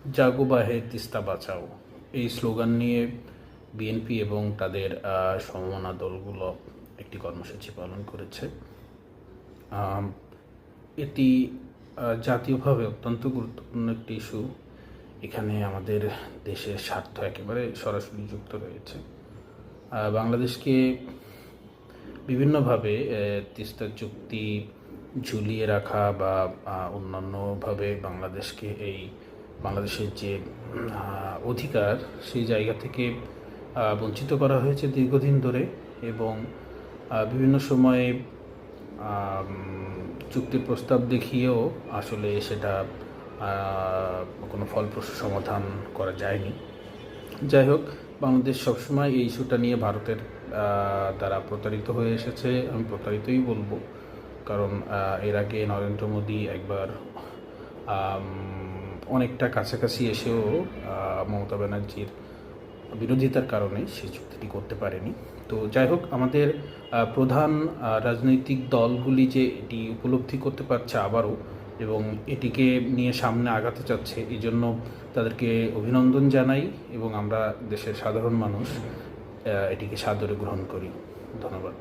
জাগো বাহে তিস্তা বাঁচাও এই স্লোগান নিয়ে বিএনপি এবং তাদের সমমনা দলগুলো একটি কর্মসূচি পালন করেছে। এটি জাতীয়ভাবে অত্যন্ত গুরুত্বপূর্ণ একটি ইস্যু। এখানে আমাদের দেশের স্বার্থ একেবারে সরাসরি যুক্ত রয়েছে। বাংলাদেশকে বিভিন্নভাবে তিস্তা চুক্তি ঝুলিয়ে রাখা বা অন্যান্যভাবে বাংলাদেশের যে অধিকার সেই জায়গা থেকে বঞ্চিত করা হয়েছে দীর্ঘদিন ধরে, এবং বিভিন্ন সময়ে চুক্তির প্রস্তাব দেখিয়েও আসলে সেটা কোনো ফলপ্রসূ সমাধান করা যায়নি। যাই হোক, বাংলাদেশ সবসময় এই ইস্যুটা নিয়ে ভারতের দ্বারা প্রতারিত হয়ে এসেছে। আমি প্রতারিতই বলবো, কারণ এর আগে নরেন্দ্র মোদী একবার অনেকটা কাছাকাছি এসেও মমতা ব্যানার্জির বিরোধিতার কারণে সেই চুক্তিটি করতে পারেনি। তো যাই হোক, আমাদের প্রধান রাজনৈতিক দলগুলি যে এটি উপলব্ধি করতে পারছে আবারও এবং এটিকে নিয়ে সামনে আগাতে চাচ্ছে, এই জন্য তাদেরকে অভিনন্দন জানাই এবং আমরা দেশের সাধারণ মানুষ এটিকে সাদরে গ্রহণ করি। ধন্যবাদ।